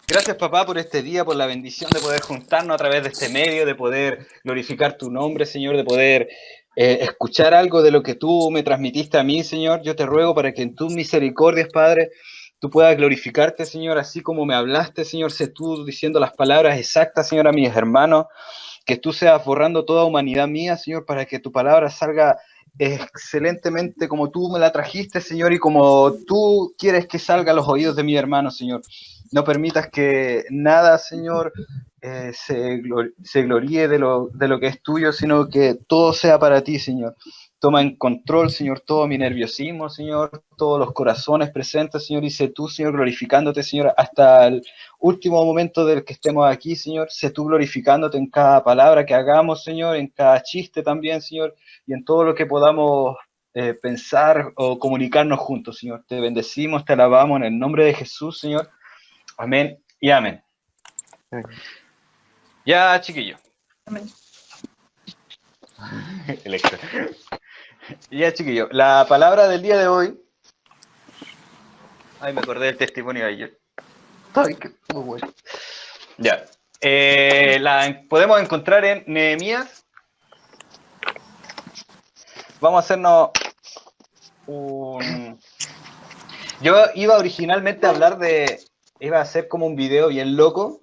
Gracias, papá, por este día, por la bendición de poder juntarnos a través de este medio, de poder glorificar tu nombre, Señor, de poder escuchar algo de lo que tú me transmitiste a mí, Señor. Yo te ruego para que en tus misericordias, Padre, tú puedas glorificarte, Señor, así como me hablaste, Señor. Sé tú diciendo las palabras exactas, Señor, a mis hermanos. Que tú seas borrando toda humanidad mía, Señor, para que tu palabra salga excelentemente como tú me la trajiste, Señor, y como tú quieres que salga a los oídos de mi hermano, Señor. No permitas que nada, Señor, se gloríe de lo que es tuyo, sino que todo sea para ti, Señor. Toma en control, Señor, todo mi nerviosismo, Señor, todos los corazones presentes, Señor, y sé tú, Señor, glorificándote, Señor, hasta el último momento del que estemos aquí, Señor. Sé tú glorificándote en cada palabra que hagamos, Señor, en cada chiste también, Señor, y en todo lo que podamos pensar o comunicarnos juntos, Señor. Te bendecimos, te alabamos en el nombre de Jesús, Señor. Amén y amén. Ya, chiquillo. Amén. El extra. Ya, chiquillo. La palabra del día de hoy. Ay, me acordé del testimonio de ayer. Ay, qué bueno. Ya. La podemos encontrar en Nehemías. Vamos a hacernos un... Yo iba originalmente a hablar de... Iba a hacer como un video bien loco.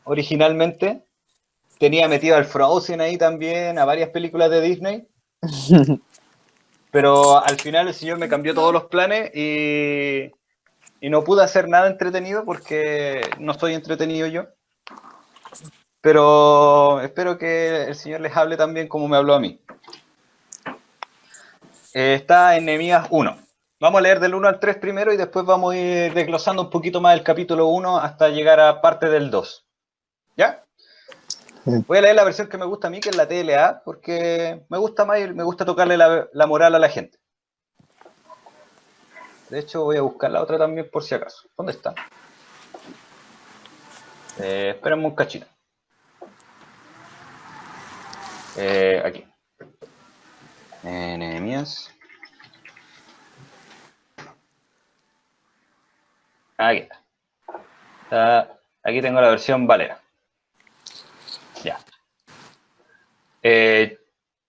Originalmente. Tenía metido al Frozen ahí también, a varias películas de Disney. Pero al final el señor me cambió todos los planes y no pude hacer nada entretenido porque no estoy entretenido yo. Pero espero que el señor les hable también como me habló a mí. Está en Nehemías 1. Vamos a leer del 1 al 3 primero y después vamos a ir desglosando un poquito más el capítulo 1 hasta llegar a parte del 2. ¿Ya? Voy a leer la versión que me gusta a mí, que es la TLA, porque me gusta más y me gusta tocarle la moral a la gente. De hecho, voy a buscar la otra también por si acaso. ¿Dónde está? Espérenme un cachito. Aquí. Nehemías. Aquí está. Aquí tengo la versión Valera. Ya.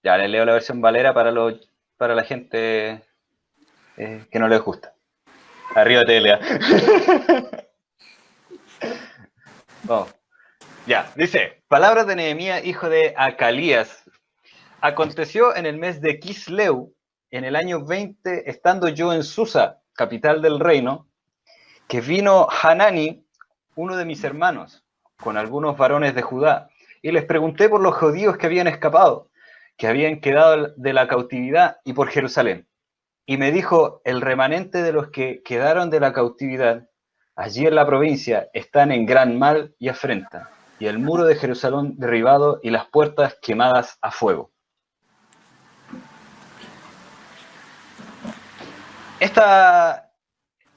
Ya les leo la versión Valera para la gente que no les gusta. Arriba TLA. Vamos. Ya, dice, palabras de Nehemías, hijo de Acalías. Aconteció en el mes de Kisleu, en el año 20, estando yo en Susa, capital del reino, que vino Hanani, uno de mis hermanos, con algunos varones de Judá, y les pregunté por los judíos que habían escapado, que habían quedado de la cautividad y por Jerusalén. Y me dijo, el remanente de los que quedaron de la cautividad, allí en la provincia, están en gran mal y afrenta, y el muro de Jerusalén derribado y las puertas quemadas a fuego.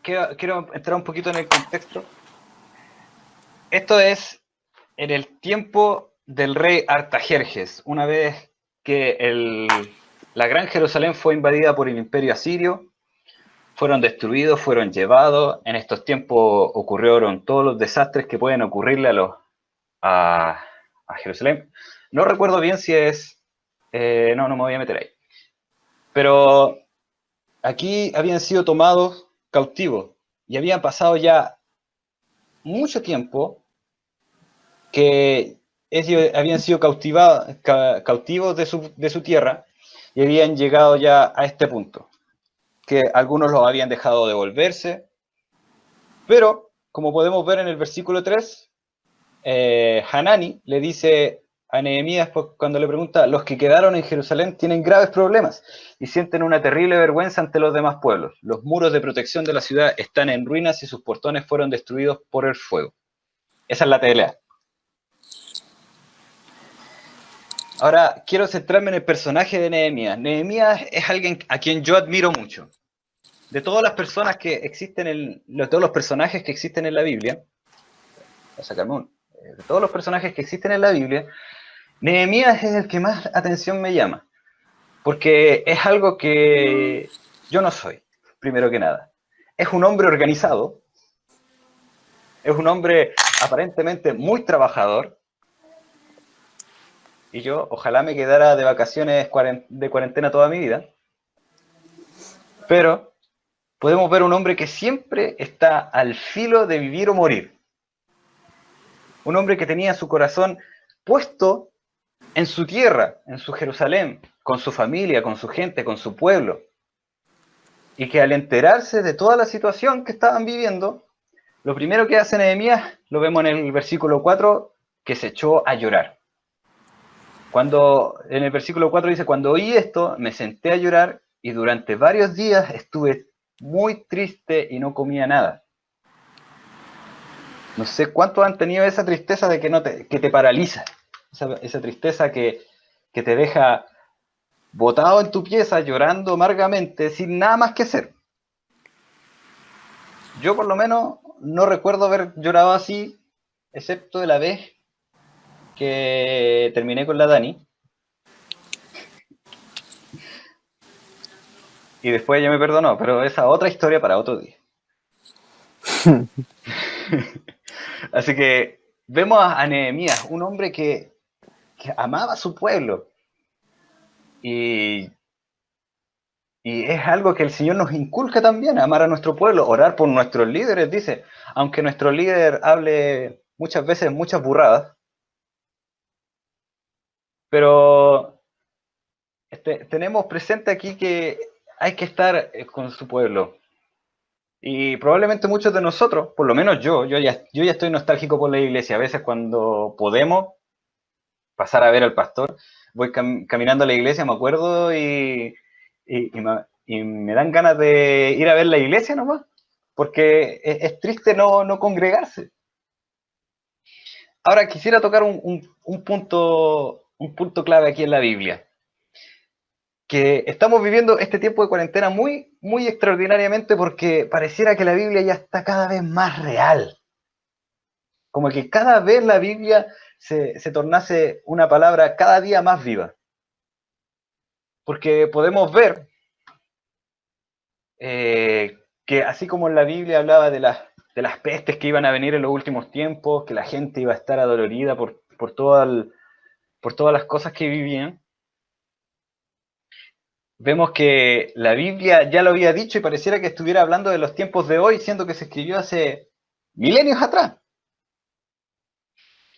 Quiero entrar un poquito en el contexto. Esto es en el tiempo del rey Artajerjes, una vez que la gran Jerusalén fue invadida por el imperio asirio, fueron destruidos, fueron llevados. En estos tiempos ocurrieron todos los desastres que pueden ocurrirle a Jerusalén. No recuerdo bien si es... no me voy a meter ahí. Pero aquí habían sido tomados cautivos y habían pasado ya mucho tiempo que ellos habían sido cautivos de su tierra y habían llegado ya a este punto, que algunos los habían dejado devolverse, pero como podemos ver en el versículo 3, Hanani le dice a Nehemías cuando le pregunta, los que quedaron en Jerusalén tienen graves problemas y sienten una terrible vergüenza ante los demás pueblos. Los muros de protección de la ciudad están en ruinas y sus portones fueron destruidos por el fuego. Esa es la TLA. Ahora, quiero centrarme en el personaje de Nehemías. Nehemías es alguien a quien yo admiro mucho. De todas las personas que existen, de todos los personajes que existen en la Biblia, voy a sacarme uno, de todos los personajes que existen en la Biblia, Nehemías es el que más atención me llama, porque es algo que yo no soy, primero que nada. Es un hombre organizado, es un hombre aparentemente muy trabajador, y yo ojalá me quedara de vacaciones de cuarentena toda mi vida, pero podemos ver un hombre que siempre está al filo de vivir o morir. Un hombre que tenía su corazón puesto en su tierra, en su Jerusalén, con su familia, con su gente, con su pueblo. Y que al enterarse de toda la situación que estaban viviendo, lo primero que hace Nehemías, lo vemos en el versículo 4, que se echó a llorar. Cuando en el versículo 4 dice, cuando oí esto, me senté a llorar y durante varios días estuve muy triste y no comía nada. No sé cuántos han tenido esa tristeza de que te paraliza, esa tristeza que te deja botado en tu pieza llorando amargamente sin nada más que hacer. Yo por lo menos no recuerdo haber llorado así, excepto de la vez que terminé con la Dani. Y después ella me perdonó, pero esa otra historia para otro día. Así que vemos a Nehemías, un hombre que amaba a su pueblo. Y, y es algo que el Señor nos inculca también, amar a nuestro pueblo, orar por nuestros líderes, dice. Aunque nuestro líder hable muchas veces muchas burradas, pero tenemos presente aquí que hay que estar con su pueblo. Y probablemente muchos de nosotros, por lo menos yo ya estoy nostálgico por la iglesia. A veces cuando podemos pasar a ver al pastor, voy caminando a la iglesia, me acuerdo y me dan ganas de ir a ver la iglesia nomás, porque es triste no congregarse. Ahora quisiera tocar un punto clave aquí en la Biblia, que estamos viviendo este tiempo de cuarentena muy extraordinariamente porque pareciera que la Biblia ya está cada vez más real. Como que cada vez la Biblia se tornase una palabra cada día más viva. Porque podemos ver que así como en la Biblia hablaba de las pestes que iban a venir en los últimos tiempos, que la gente iba a estar adolorida por todas las cosas que vivían, vemos que la Biblia ya lo había dicho y pareciera que estuviera hablando de los tiempos de hoy, siendo que se escribió hace milenios atrás.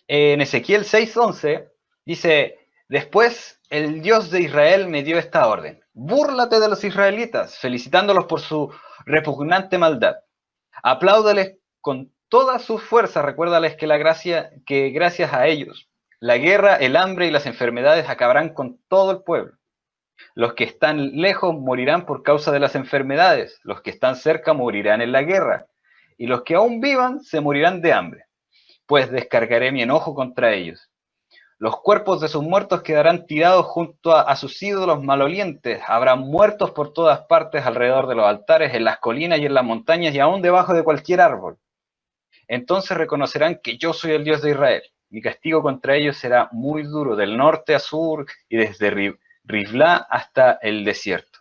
En Ezequiel 6:11 dice, después el Dios de Israel me dio esta orden, búrlate de los israelitas, felicitándolos por su repugnante maldad. Apláudales con toda su fuerza, recuérdales que gracias a ellos, la guerra, el hambre y las enfermedades acabarán con todo el pueblo. Los que están lejos morirán por causa de las enfermedades, los que están cerca morirán en la guerra, y los que aún vivan se morirán de hambre, pues descargaré mi enojo contra ellos. Los cuerpos de sus muertos quedarán tirados junto a sus ídolos malolientes. Habrá muertos por todas partes alrededor de los altares, en las colinas y en las montañas y aún debajo de cualquier árbol. Entonces reconocerán que yo soy el Dios de Israel. Mi castigo contra ellos será muy duro, del norte a sur y desde Ribla hasta el desierto.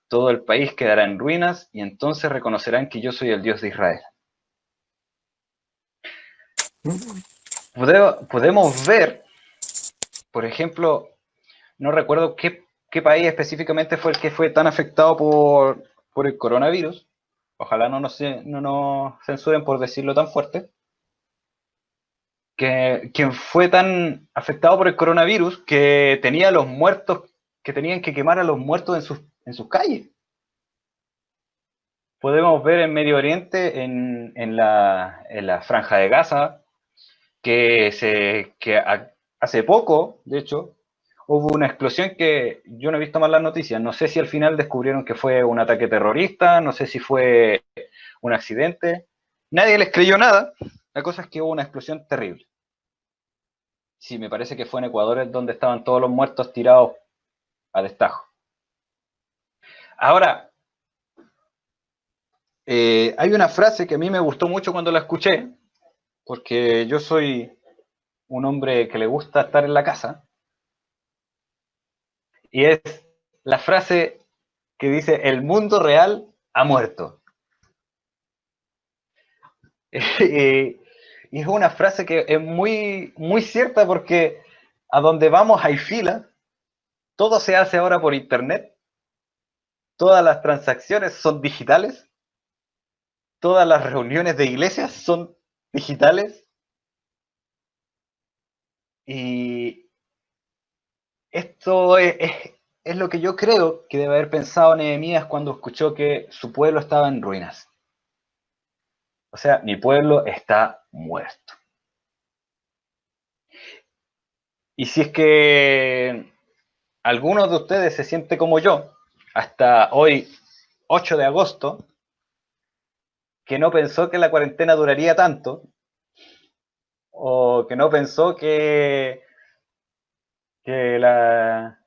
Todo el país quedará en ruinas y entonces reconocerán que yo soy el Dios de Israel. Podemos ver, por ejemplo, no recuerdo qué país específicamente fue el que fue tan afectado por el coronavirus. Ojalá no nos censuren por decirlo tan fuerte. Quien fue tan afectado por el coronavirus que tenía los muertos, que tenían que quemar a los muertos en sus calles. Podemos ver en Medio Oriente, en la Franja de Gaza, que hace poco, de hecho, hubo una explosión que yo no he visto más las noticias. No sé si al final descubrieron que fue un ataque terrorista, no sé si fue un accidente. Nadie les creyó nada. La cosa es que hubo una explosión terrible. Sí, me parece que fue en Ecuador donde estaban todos los muertos tirados a destajo. Ahora, hay una frase que a mí me gustó mucho cuando la escuché, porque yo soy un hombre que le gusta estar en la casa, y es la frase que dice, el mundo real ha muerto. Y es una frase que es muy, muy cierta porque a donde vamos hay fila, todo se hace ahora por internet, todas las transacciones son digitales, todas las reuniones de iglesias son digitales y esto es lo que yo creo que debe haber pensado Nehemías cuando escuchó que su pueblo estaba en ruinas. O sea, mi pueblo está muerto. Y si es que algunos de ustedes se siente como yo, hasta hoy, 8 de agosto, que no pensó que la cuarentena duraría tanto, o que no pensó que, la,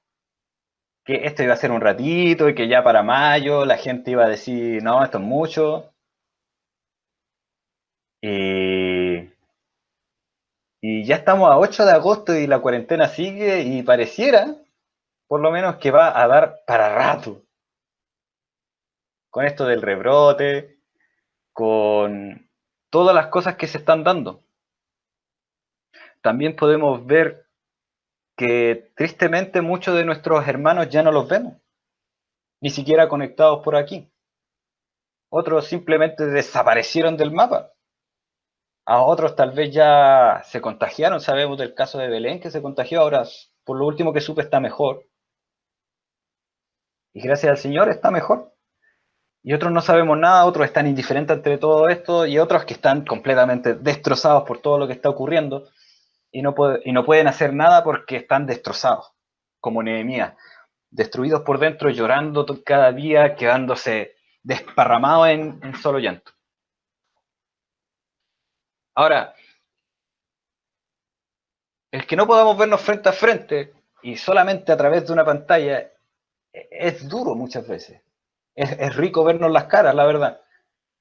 que esto iba a ser un ratito y que ya para mayo la gente iba a decir, no, esto es mucho. Y, y ya estamos a 8 de agosto y la cuarentena sigue y pareciera, por lo menos, que va a dar para rato. Con esto del rebrote, con todas las cosas que se están dando. También podemos ver que tristemente muchos de nuestros hermanos ya no los vemos, ni siquiera conectados por aquí. Otros simplemente desaparecieron del mapa. A otros tal vez ya se contagiaron. Sabemos del caso de Belén que se contagió. Ahora, por lo último que supe, está mejor. Y gracias al Señor está mejor. Y otros no sabemos nada, otros están indiferentes ante todo esto y otros que están completamente destrozados por todo lo que está ocurriendo y no pueden hacer nada porque están destrozados, como Nehemías, destruidos por dentro, llorando cada día, quedándose desparramados en solo llanto. Ahora, el que no podamos vernos frente a frente y solamente a través de una pantalla es duro muchas veces. Es rico vernos las caras, la verdad.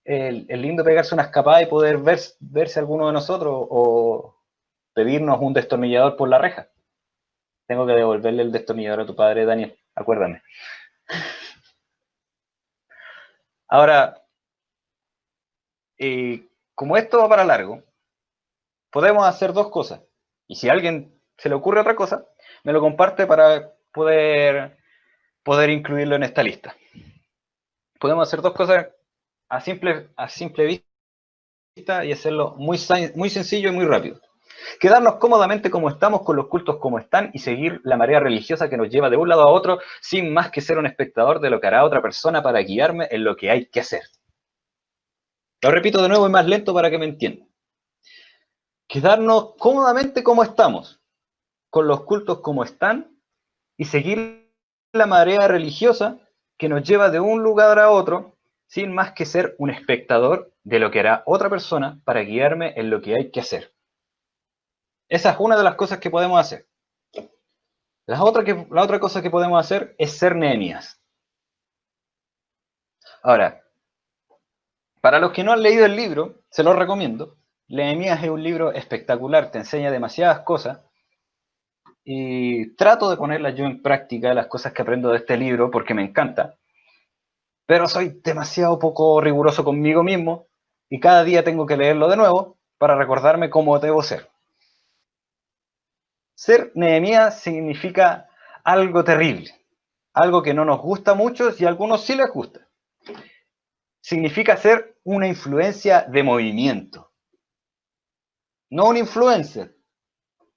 Es lindo pegarse una escapada y poder verse alguno de nosotros o pedirnos un destornillador por la reja. Tengo que devolverle el destornillador a tu padre, Daniel. Acuérdame. Ahora, como esto va para largo, podemos hacer dos cosas. Y si a alguien se le ocurre otra cosa, me lo comparte para poder incluirlo en esta lista. Podemos hacer dos cosas a simple vista y hacerlo muy sencillo y muy rápido. Quedarnos cómodamente como estamos, con los cultos como están, y seguir la marea religiosa que nos lleva de un lado a otro, sin más que ser un espectador de lo que hará otra persona para guiarme en lo que hay que hacer. Lo repito de nuevo y más lento para que me entiendan. Quedarnos cómodamente como estamos, con los cultos como están, y seguir la marea religiosa que nos lleva de un lugar a otro, sin más que ser un espectador de lo que hará otra persona para guiarme en lo que hay que hacer. Esa es una de las cosas que podemos hacer. La otra cosa que podemos hacer es ser Nehemías. Ahora, para los que no han leído el libro, se los recomiendo. Nehemías es un libro espectacular, te enseña demasiadas cosas y trato de ponerlas yo en práctica, las cosas que aprendo de este libro, porque me encanta. Pero soy demasiado poco riguroso conmigo mismo y cada día tengo que leerlo de nuevo para recordarme cómo debo ser. Ser Nehemías significa algo terrible, algo que no nos gusta mucho y a algunos sí les gusta. Significa ser una influencia de movimiento, no un influencer.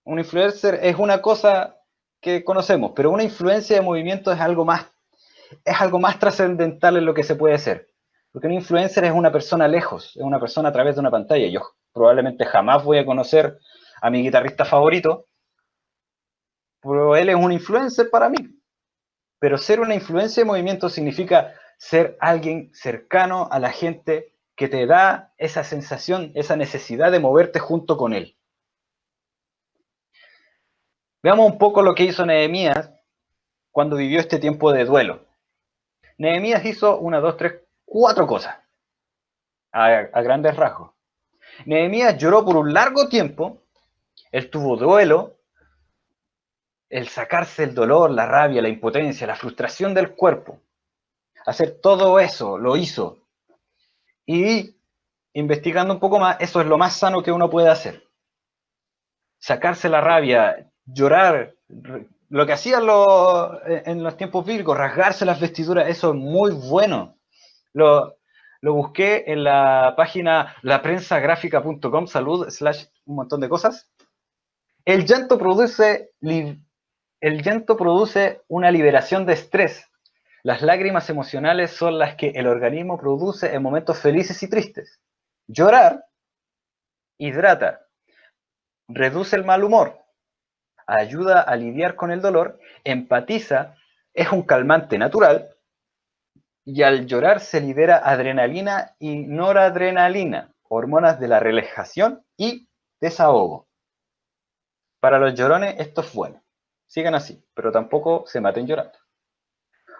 Un influencer es una cosa que conocemos, pero una influencia de movimiento es algo más trascendental en lo que se puede hacer. Porque un influencer es una persona lejos, es una persona a través de una pantalla. Yo probablemente jamás voy a conocer a mi guitarrista favorito, pero él es un influencer para mí. Pero ser una influencia de movimiento significa ser alguien cercano a la gente que te da esa sensación, esa necesidad de moverte junto con él. Veamos un poco lo que hizo Nehemías cuando vivió este tiempo de duelo. Nehemías hizo una, dos, tres, cuatro cosas a grandes rasgos. Nehemías lloró por un largo tiempo, él tuvo duelo, el sacarse el dolor, la rabia, la impotencia, la frustración del cuerpo. Hacer todo eso lo hizo. Y investigando un poco más, eso es lo más sano que uno puede hacer. Sacarse la rabia, llorar, lo que hacían en los tiempos bíblicos, rasgarse las vestiduras, eso es muy bueno. Lo busqué en la página laprensagráfica.com, salud, / un montón de cosas. El llanto produce una liberación de estrés. Las lágrimas emocionales son las que el organismo produce en momentos felices y tristes. Llorar hidrata, reduce el mal humor, ayuda a lidiar con el dolor, empatiza, es un calmante natural, y al llorar se libera adrenalina y noradrenalina, hormonas de la relajación y desahogo. Para los llorones esto es bueno. Sigan así, pero tampoco se maten llorando.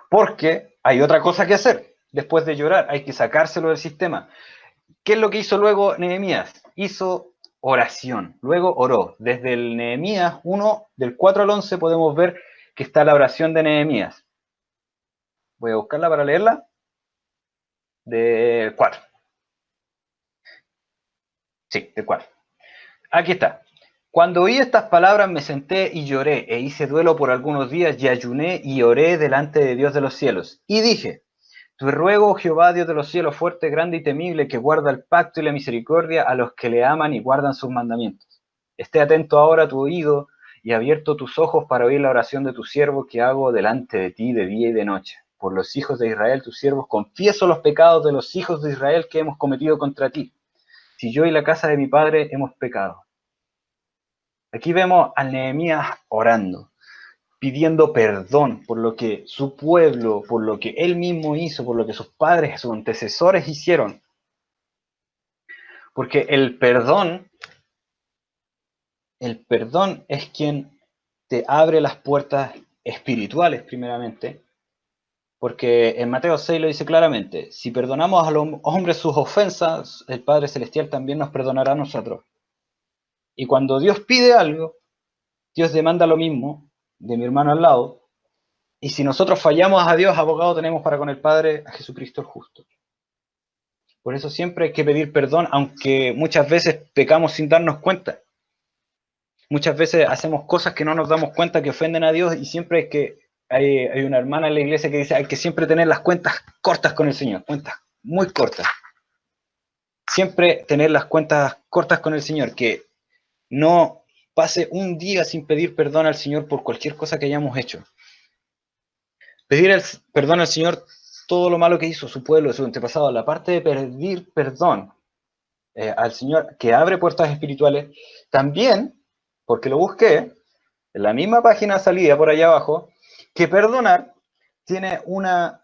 Porque hay otra cosa que hacer. Después de llorar hay que sacárselo del sistema. ¿Qué es lo que hizo luego Nehemías? Hizo oración. Luego oró. Desde el Nehemías 1, del 4 al 11, podemos ver que está la oración de Nehemías. Voy a buscarla para leerla. Del 4. Sí, del 4. Aquí está. Cuando oí estas palabras me senté y lloré, e hice duelo por algunos días, y ayuné y oré delante de Dios de los cielos. Y dije, te ruego, Jehová, Dios de los cielos, fuerte, grande y temible, que guarda el pacto y la misericordia a los que le aman y guardan sus mandamientos. Esté atento ahora tu oído y abierto tus ojos para oír la oración de tu siervo que hago delante de ti de día y de noche. Por los hijos de Israel, tus siervos, confieso los pecados de los hijos de Israel que hemos cometido contra ti. Si yo y la casa de mi padre hemos pecado. Aquí vemos al Nehemías orando, pidiendo perdón por lo que su pueblo, por lo que él mismo hizo, por lo que sus padres, sus antecesores hicieron. Porque el perdón es quien te abre las puertas espirituales primeramente, porque en Mateo 6 lo dice claramente, si perdonamos a los hombres sus ofensas, el Padre Celestial también nos perdonará a nosotros. Y cuando Dios pide algo, Dios demanda lo mismo de mi hermano al lado, y si nosotros fallamos a Dios, abogado tenemos para con el Padre a Jesucristo el justo. Por eso siempre hay que pedir perdón, aunque muchas veces pecamos sin darnos cuenta. Muchas veces hacemos cosas que no nos damos cuenta que ofenden a Dios, y siempre hay una hermana en la iglesia que dice hay que siempre tener las cuentas cortas con el Señor, cuentas muy cortas. Siempre tener las cuentas cortas con el Señor, que no pase un día sin pedir perdón al Señor por cualquier cosa que hayamos hecho. Pedir perdón al Señor todo lo malo que hizo su pueblo, su antepasado, la parte de pedir perdón al Señor, que abre puertas espirituales, también, porque lo busqué, en la misma página salida por allá abajo, que perdonar tiene una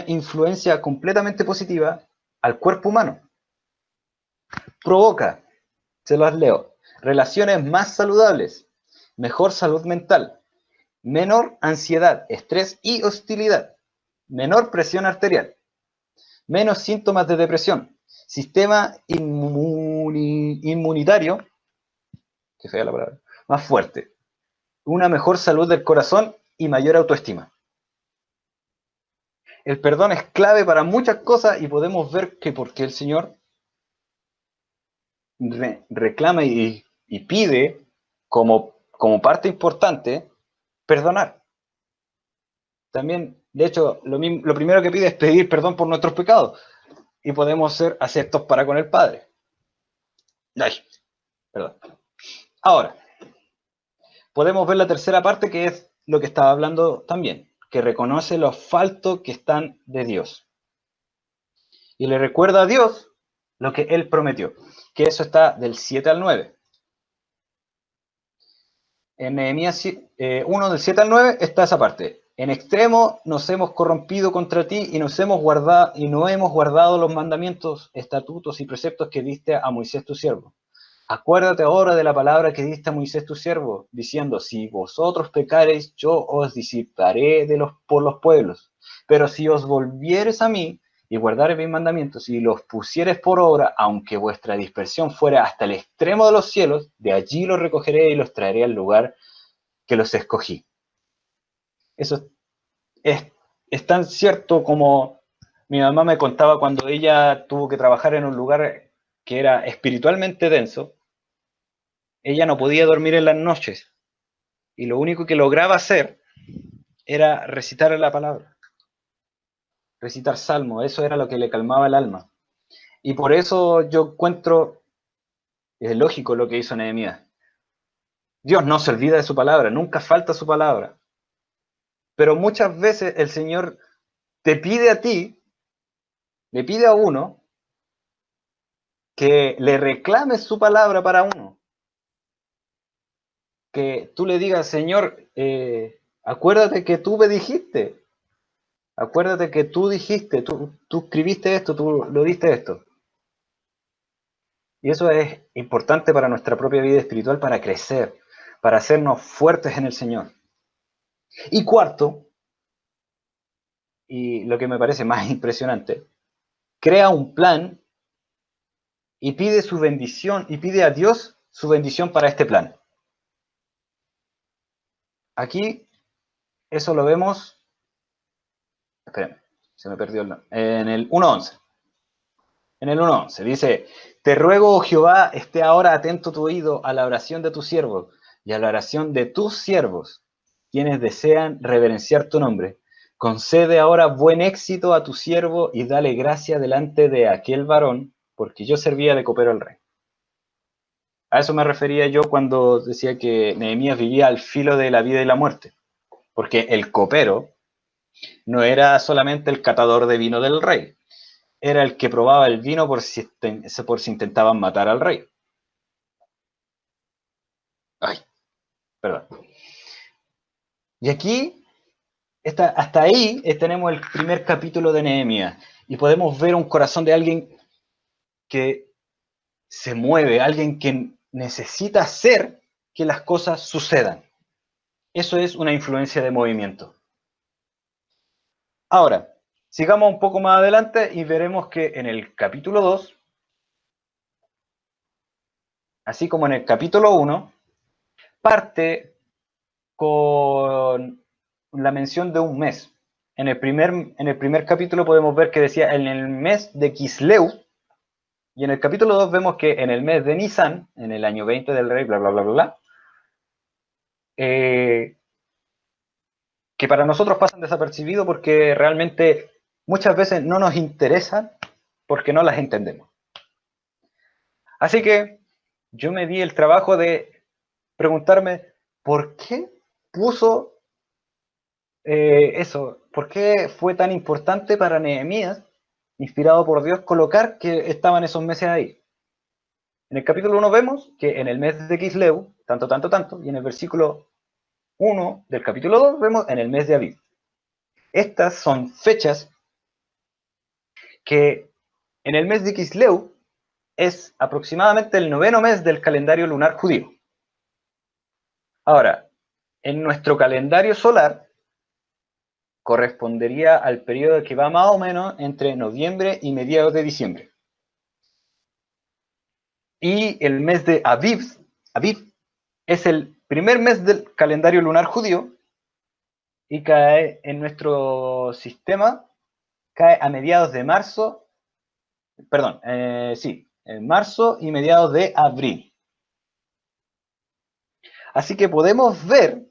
influencia completamente positiva al cuerpo humano. Provoca, se los leo, relaciones más saludables, mejor salud mental, menor ansiedad, estrés y hostilidad, menor presión arterial, menos síntomas de depresión, sistema inmunitario, que fea la palabra, más fuerte, una mejor salud del corazón y mayor autoestima. El perdón es clave para muchas cosas, y podemos ver que porque el Señor reclama y pide como parte importante perdonar. También, de hecho, lo primero que pide es pedir perdón por nuestros pecados, y podemos ser aceptos para con el Padre. Ay, perdón. Ahora, podemos ver la tercera parte, que es lo que estaba hablando también, que reconoce los faltos que están de Dios. Y le recuerda a Dios lo que Él prometió, que eso está del 7 al 9. En Nehemías 1, del 7 al 9, está esa parte. En extremo nos hemos corrompido contra ti y no hemos guardado los mandamientos, estatutos y preceptos que diste a Moisés tu siervo. Acuérdate ahora de la palabra que diste a Moisés tu siervo, diciendo, si vosotros pecareis, yo os disiparé por los pueblos. Pero si os volviereis a mí y guardareis mis mandamientos y los pusiereis por obra, aunque vuestra dispersión fuera hasta el extremo de los cielos, de allí los recogeré y los traeré al lugar que los escogí. Eso es tan cierto como Mi mamá me contaba cuando ella tuvo que trabajar en un lugar que era espiritualmente denso, ella no podía dormir en las noches y lo único que lograba hacer era recitar la palabra, recitar salmos, eso era lo que le calmaba el alma. Y por eso yo encuentro, es lógico lo que hizo Nehemías. Dios no se olvida de su palabra, nunca falta su palabra. Pero muchas veces el Señor te pide a ti, le pide a uno, que le reclames su palabra para uno. Que tú le digas, Señor, acuérdate que tú me dijiste, acuérdate que tú dijiste, tú escribiste esto, tú lo diste esto. Y eso es importante para nuestra propia vida espiritual, para crecer, para hacernos fuertes en el Señor. Y cuarto, y lo que me parece más impresionante, crea un plan y pide su bendición, y pide a Dios su bendición para este plan. Aquí, eso lo vemos, espérenme, se me perdió en el 1.11. En el 1.11 dice, te ruego, oh Jehová, esté ahora atento tu oído a la oración de tus siervos y a la oración de tus siervos, quienes desean reverenciar tu nombre. Concede ahora buen éxito a tu siervo y dale gracia delante de aquel varón, porque yo servía de copero al rey. A eso me refería yo cuando decía que Nehemías vivía al filo de la vida y la muerte, porque el copero no era solamente el catador de vino del rey, era el que probaba el vino por si intentaban matar al rey. Ay, perdón. Y aquí, hasta ahí, tenemos el primer capítulo de Nehemías y podemos ver un corazón de alguien que se mueve, alguien que necesita hacer que las cosas sucedan. Eso es una influencia de movimiento. Ahora, sigamos un poco más adelante y veremos que en el capítulo 2, así como en el capítulo 1, parte con la mención de un mes. En el primer capítulo podemos ver que decía en el mes de Kisleu, y en el capítulo 2 vemos que en el mes de Nisan, en el año 20 del rey, bla, bla, bla, bla, bla, que para nosotros pasan desapercibidos porque realmente muchas veces no nos interesan porque no las entendemos. Así que yo me di el trabajo de preguntarme por qué puso eso, por qué fue tan importante para Nehemías, inspirado por Dios, colocar que estaban esos meses ahí. En el capítulo 1 vemos que en el mes de Kisleu, tanto, tanto, tanto, y en el versículo 1 del capítulo 2 vemos en el mes de Aviv. Estas son fechas que en el mes de Kisleu es aproximadamente el 9º mes del calendario lunar judío. Ahora, en nuestro calendario solar correspondería al periodo que va más o menos entre noviembre y mediados de diciembre. Y el mes de Aviv es el primer mes del calendario lunar judío y cae en nuestro sistema, cae a mediados de marzo, perdón, sí, en marzo y mediados de abril. Así que podemos ver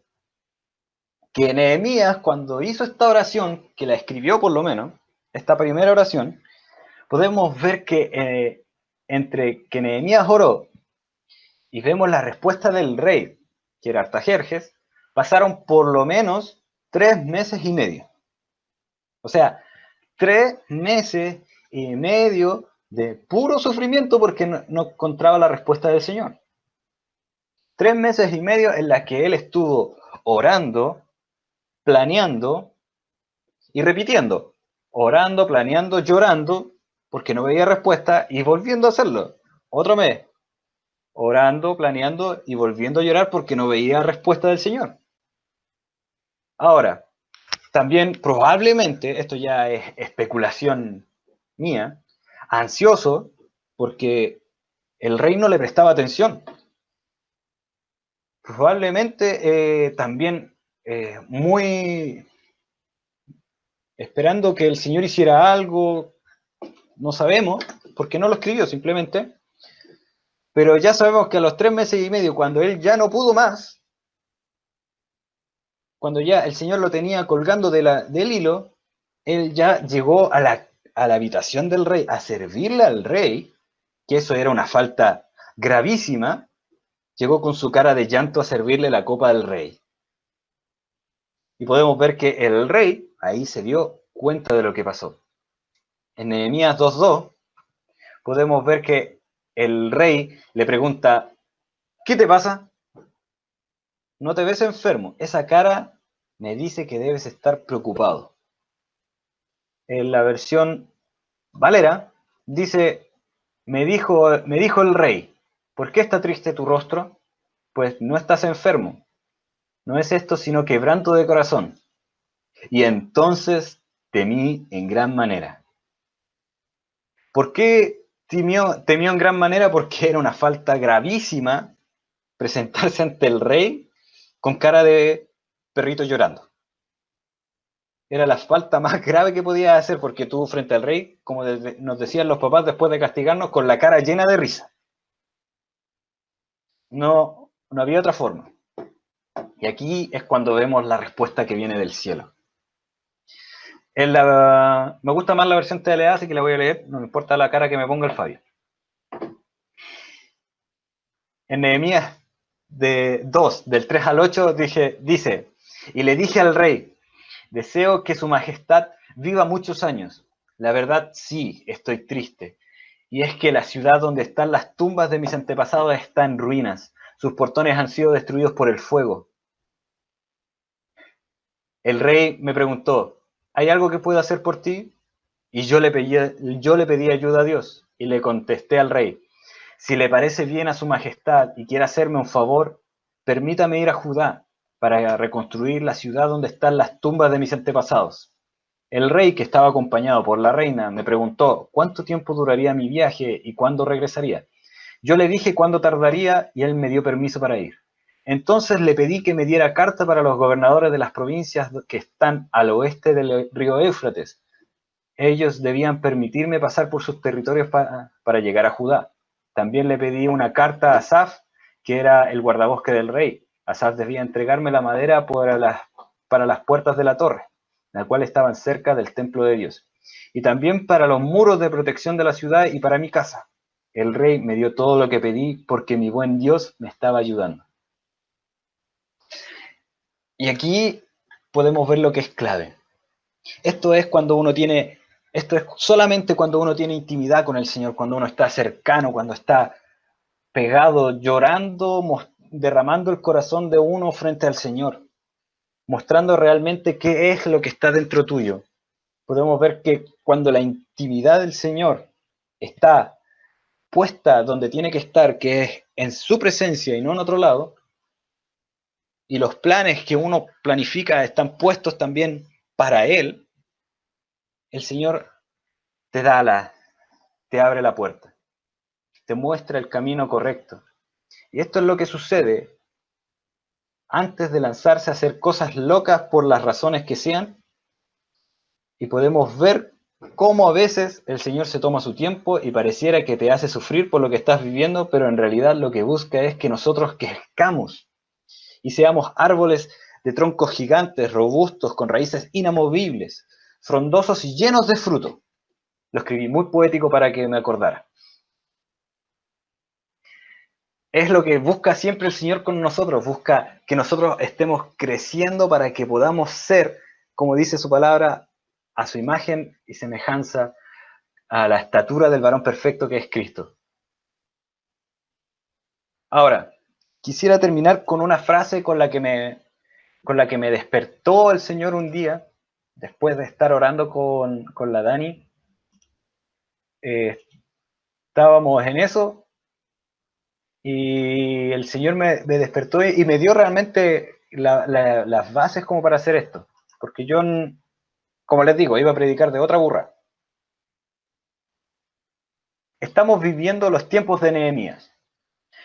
que Nehemías, cuando hizo esta oración, que la escribió por lo menos, esta primera oración, podemos ver que entre que Nehemías oró y vemos la respuesta del rey, que era Artajerjes, pasaron por lo menos 3 meses y medio. O sea, 3 meses y medio de puro sufrimiento porque no encontraba la respuesta del Señor. 3 meses y medio en las que él estuvo orando, planeando y repitiendo. Orando, planeando, llorando, porque no veía respuesta y volviendo a hacerlo. Otro mes, orando, planeando y volviendo a llorar porque no veía respuesta del Señor. Ahora, también probablemente, esto ya es especulación mía, ansioso porque el rey no le prestaba atención. Probablemente también muy esperando que el Señor hiciera algo, no sabemos, porque no lo escribió simplemente, pero ya sabemos que a los 3 meses y medio, cuando él ya no pudo más, cuando ya el Señor lo tenía colgando del hilo, él ya llegó a la habitación del rey a servirle al rey, que eso era una falta gravísima, llegó con su cara de llanto a servirle la copa del rey. Y podemos ver que el rey ahí se dio cuenta de lo que pasó. En Nehemías 2:2 podemos ver que el rey le pregunta, ¿qué te pasa? No te ves enfermo. Esa cara me dice que debes estar preocupado. En la versión Valera dice, me dijo el rey, ¿por qué está triste tu rostro? Pues no estás enfermo. No es esto sino quebranto de corazón. Y entonces temí en gran manera. ¿Por qué temió en gran manera? Porque era una falta gravísima presentarse ante el rey con cara de perrito llorando. Era la falta más grave que podía hacer, porque tú frente al rey, como nos decían los papás después de castigarnos, con la cara llena de risa. No había otra forma. Y aquí es cuando vemos la respuesta que viene del cielo. Me gusta más la versión TLA, así que la voy a leer, no me importa la cara que me ponga el Fabio. En Nehemías 2, del 3 al 8, dice, y le dije al rey, deseo que su majestad viva muchos años. La verdad, sí, estoy triste. Y es que la ciudad donde están las tumbas de mis antepasados está en ruinas. Sus portones han sido destruidos por el fuego. El rey me preguntó, ¿hay algo que pueda hacer por ti? Y yo le pedí ayuda a Dios y le contesté al rey, si le parece bien a su majestad y quiere hacerme un favor, permítame ir a Judá para reconstruir la ciudad donde están las tumbas de mis antepasados. El rey, que estaba acompañado por la reina, me preguntó cuánto tiempo duraría mi viaje y cuándo regresaría. Yo le dije cuándo tardaría y él me dio permiso para ir. Entonces le pedí que me diera carta para los gobernadores de las provincias que están al oeste del río Éufrates. Ellos debían permitirme pasar por sus territorios para llegar a Judá. También le pedí una carta a Asaf, que era el guardabosque del rey. Asaf debía entregarme la madera para las puertas de la torre, la cual estaban cerca del templo de Dios, y también para los muros de protección de la ciudad y para mi casa. El rey me dio todo lo que pedí porque mi buen Dios me estaba ayudando. Y aquí podemos ver lo que es clave. Esto es solamente cuando uno tiene intimidad con el Señor, cuando uno está cercano, cuando está pegado, llorando, derramando el corazón de uno frente al Señor, mostrando realmente qué es lo que está dentro tuyo. Podemos ver que cuando la intimidad del Señor está puesta donde tiene que estar, que es en su presencia y no en otro lado, y los planes que uno planifica están puestos también para Él, el Señor te abre la puerta, te muestra el camino correcto. Y esto es lo que sucede antes de lanzarse a hacer cosas locas por las razones que sean, y podemos ver cómo a veces el Señor se toma su tiempo y pareciera que te hace sufrir por lo que estás viviendo, pero en realidad lo que busca es que nosotros crezcamos y seamos árboles de troncos gigantes, robustos, con raíces inamovibles, frondosos y llenos de fruto. Lo escribí muy poético para que me acordara. Es lo que busca siempre el Señor con nosotros, busca que nosotros estemos creciendo para que podamos ser, como dice su palabra, a su imagen y semejanza, a la estatura del varón perfecto que es Cristo. Ahora, quisiera terminar con una frase con la que me despertó el Señor un día, después de estar orando con la Dani. Estábamos en eso y el Señor me despertó y me dio realmente las bases como para hacer esto. Porque yo, como les digo, iba a predicar de otra burra. Estamos viviendo los tiempos de Nehemías.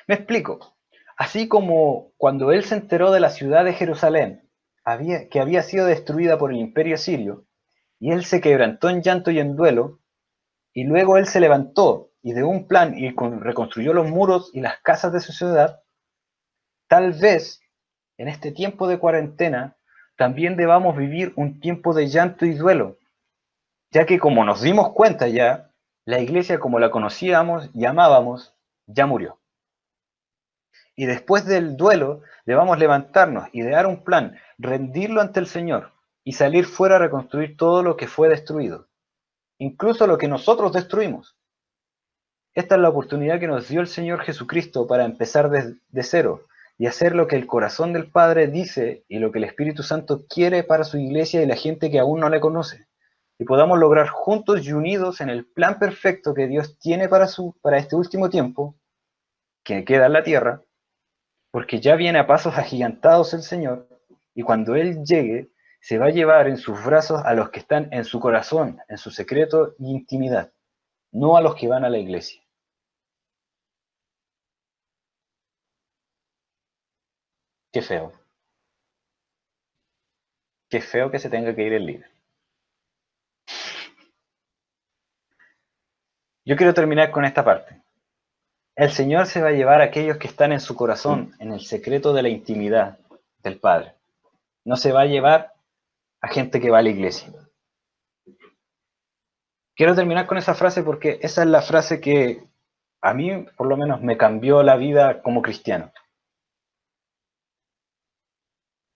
Me explico. Así como cuando él se enteró de la ciudad de Jerusalén, que había sido destruida por el imperio sirio, Y él se quebrantó en llanto y en duelo, y luego él se levantó y de un plan y reconstruyó los muros y las casas de su ciudad. Tal vez en este tiempo de cuarentena también debamos vivir un tiempo de llanto y duelo, ya que como nos dimos cuenta ya, la iglesia como la conocíamos y amábamos, ya murió. Y después del duelo debamos levantarnos, idear un plan, rendirlo ante el Señor y salir fuera a reconstruir todo lo que fue destruido, incluso lo que nosotros destruimos. Esta es la oportunidad que nos dio el Señor Jesucristo para empezar de cero y hacer lo que el corazón del Padre dice y lo que el Espíritu Santo quiere para su iglesia y la gente que aún no le conoce. Y podamos lograr juntos y unidos en el plan perfecto que Dios tiene para este último tiempo, que queda en la tierra, porque ya viene a pasos agigantados el Señor, y cuando Él llegue, se va a llevar en sus brazos a los que están en su corazón, en su secreto y intimidad, no a los que van a la iglesia. Qué feo. Qué feo que se tenga que ir el líder. Yo quiero terminar con esta parte. El Señor se va a llevar a aquellos que están en su corazón, en el secreto de la intimidad del Padre. No se va a llevar a gente que va a la iglesia. Quiero terminar con esa frase porque esa es la frase que a mí, por lo menos, me cambió la vida como cristiano.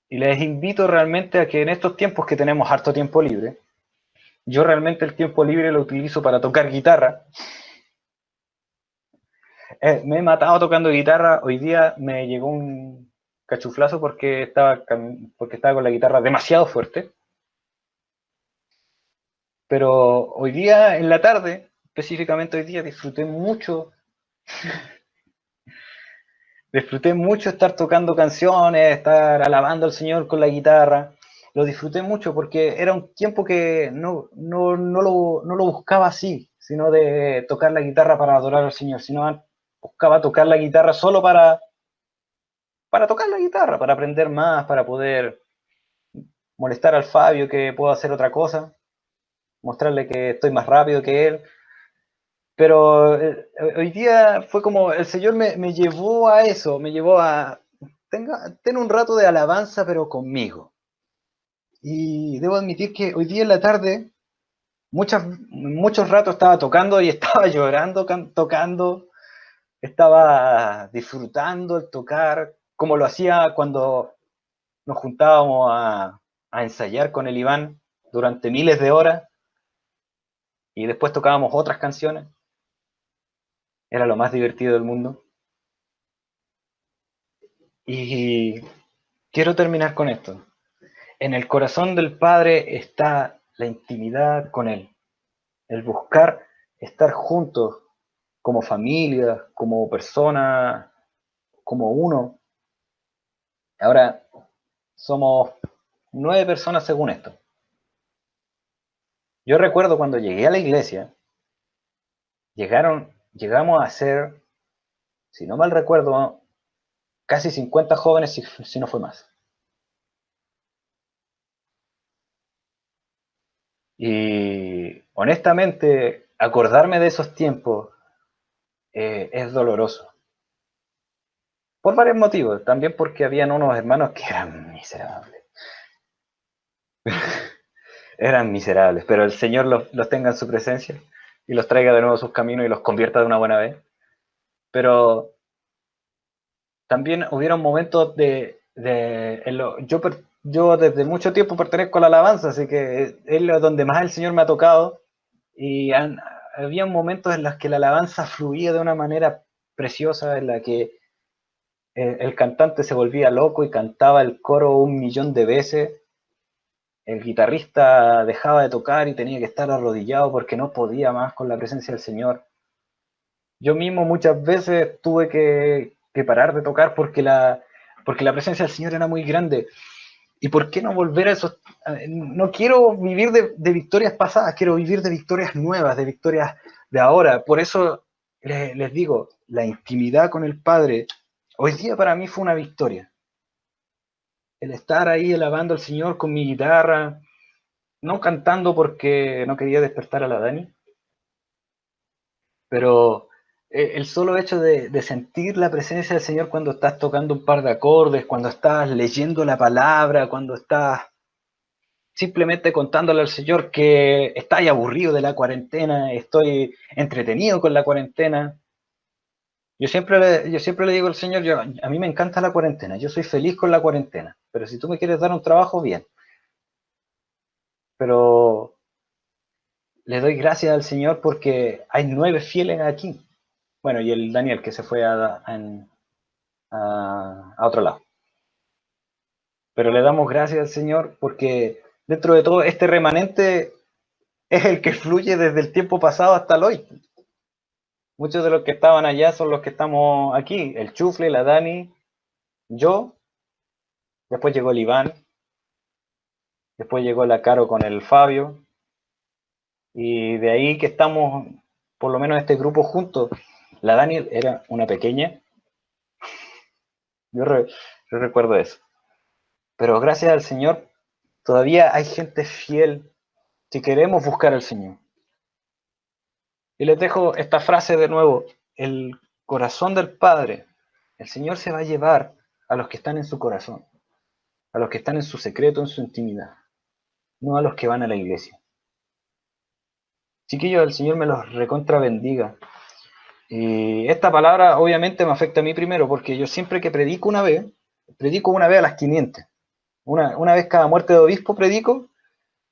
Y les invito realmente a que en estos tiempos que tenemos harto tiempo libre, yo realmente el tiempo libre lo utilizo para tocar guitarra. Me he matado tocando guitarra. Hoy día me llegó un cachuflazo porque estaba con la guitarra demasiado fuerte. Pero hoy día, en la tarde, específicamente hoy día, disfruté mucho estar tocando canciones, estar alabando al Señor con la guitarra. Lo disfruté mucho porque era un tiempo que no lo buscaba así, sino de tocar la guitarra para adorar al Señor, sino buscaba tocar la guitarra solo para tocar la guitarra, para aprender más, para poder molestar al Fabio que puedo hacer otra cosa, mostrarle que estoy más rápido que él. Pero hoy día fue como el Señor me llevó a eso, me llevó a ten un rato de alabanza, pero conmigo. Y debo admitir que hoy día en la tarde, muchos ratos estaba tocando y estaba llorando, tocando, estaba disfrutando el tocar, como lo hacía cuando nos juntábamos a ensayar con el Iván durante miles de horas y después tocábamos otras canciones. Era lo más divertido del mundo. Y quiero terminar con esto. En el corazón del Padre está la intimidad con Él, el buscar estar juntos como familia, como persona, como uno. Ahora somos 9 personas según esto. Yo recuerdo cuando llegué a la iglesia, llegamos a ser, si no mal recuerdo, casi 50 jóvenes, si no fue más. Y honestamente, acordarme de esos tiempos es doloroso. Por varios motivos. También porque habían unos hermanos que eran miserables. Eran miserables, pero el Señor los tenga en su presencia y los traiga de nuevo a sus caminos y los convierta de una buena vez. Pero también hubieron momentos yo desde mucho tiempo pertenezco a la alabanza, así que es donde más el Señor me ha tocado. Y había momentos en los que la alabanza fluía de una manera preciosa, en la que el cantante se volvía loco y cantaba el coro 1 millón de veces. El guitarrista dejaba de tocar y tenía que estar arrodillado porque no podía más con la presencia del Señor. Yo mismo muchas veces tuve que parar de tocar porque la presencia del Señor era muy grande. ¿Y por qué no volver a esos? No quiero vivir de victorias pasadas, quiero vivir de victorias nuevas, de victorias de ahora. Por eso les digo, la intimidad con el Padre, hoy día para mí fue una victoria. El estar ahí alabando al Señor con mi guitarra, no cantando porque no quería despertar a la Dani, pero el solo hecho de sentir la presencia del Señor cuando estás tocando un par de acordes, cuando estás leyendo la palabra, cuando estás simplemente contándole al Señor que estoy aburrido de la cuarentena, estoy entretenido con la cuarentena. Yo siempre le digo al Señor, a mí me encanta la cuarentena, yo soy feliz con la cuarentena, pero si tú me quieres dar un trabajo, bien. Pero le doy gracias al Señor porque hay 9 fieles aquí. Bueno, y el Daniel que se fue a otro lado. Pero le damos gracias al Señor porque dentro de todo este remanente es el que fluye desde el tiempo pasado hasta el hoy. Muchos de los que estaban allá son los que estamos aquí. El Chufle, la Dani, yo, después llegó el Iván, después llegó la Caro con el Fabio, y de ahí que estamos, por lo menos este grupo juntos. La Dani era una pequeña, yo recuerdo eso. Pero gracias al Señor, todavía hay gente fiel si queremos buscar al Señor. Y les dejo esta frase de nuevo, el corazón del Padre, el Señor se va a llevar a los que están en su corazón, a los que están en su secreto, en su intimidad, no a los que van a la iglesia. Chiquillos, el Señor me los recontra bendiga. Y esta palabra obviamente me afecta a mí primero, porque yo siempre que predico una vez a las 500. Una vez cada muerte de obispo predico,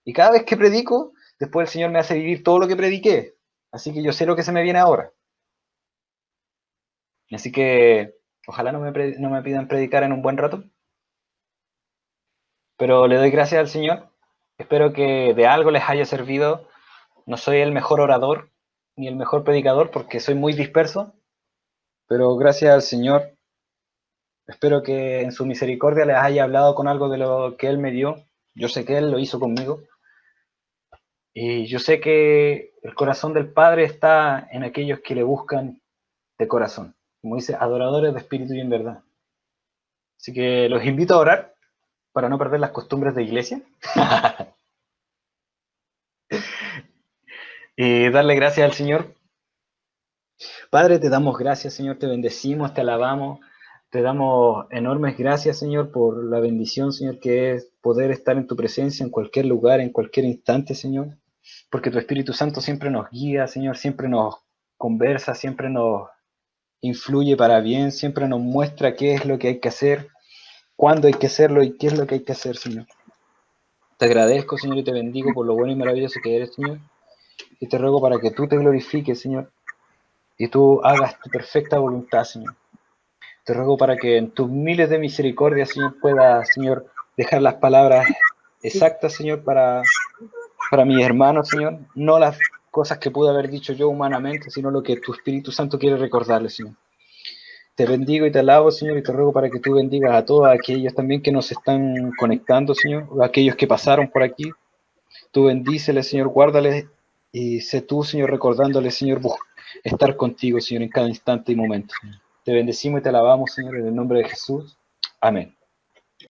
y cada vez que predico, después el Señor me hace vivir todo lo que prediqué. Así que yo sé lo que se me viene ahora. Así que ojalá no me pidan predicar en un buen rato, pero le doy gracias al Señor. Espero que de algo les haya servido. No soy el mejor orador ni el mejor predicador porque soy muy disperso, pero gracias al Señor. Espero que en su misericordia les haya hablado con algo de lo que Él me dio. Yo sé que Él lo hizo conmigo. Y yo sé que el corazón del Padre está en aquellos que le buscan de corazón. Como dice, adoradores de espíritu y en verdad. Así que los invito a orar para no perder las costumbres de iglesia. Y darle gracias al Señor. Padre, te damos gracias, Señor, te bendecimos, te alabamos, te damos enormes gracias, Señor, por la bendición, Señor, que es poder estar en tu presencia en cualquier lugar, en cualquier instante, Señor, porque tu Espíritu Santo siempre nos guía, Señor, siempre nos conversa, siempre nos influye para bien, siempre nos muestra qué es lo que hay que hacer, cuándo hay que hacerlo y qué es lo que hay que hacer, Señor. Te agradezco, Señor, y te bendigo por lo bueno y maravilloso que eres, Señor, y te ruego para que tú te glorifiques, Señor, y tú hagas tu perfecta voluntad, Señor. Te ruego para que en tus miles de misericordias, Señor, pueda, Señor, dejar las palabras exactas, Señor, para mis hermanos, Señor. No las cosas que pude haber dicho yo humanamente, sino lo que tu Espíritu Santo quiere recordarles, Señor. Te bendigo y te alabo, Señor, y te ruego para que tú bendigas a todos aquellos también que nos están conectando, Señor, o aquellos que pasaron por aquí. Tú bendíceles, Señor, guárdales y sé tú, Señor, recordándoles, Señor, estar contigo, Señor, en cada instante y momento. Te bendecimos y te alabamos, Señor, en el nombre de Jesús. Amén.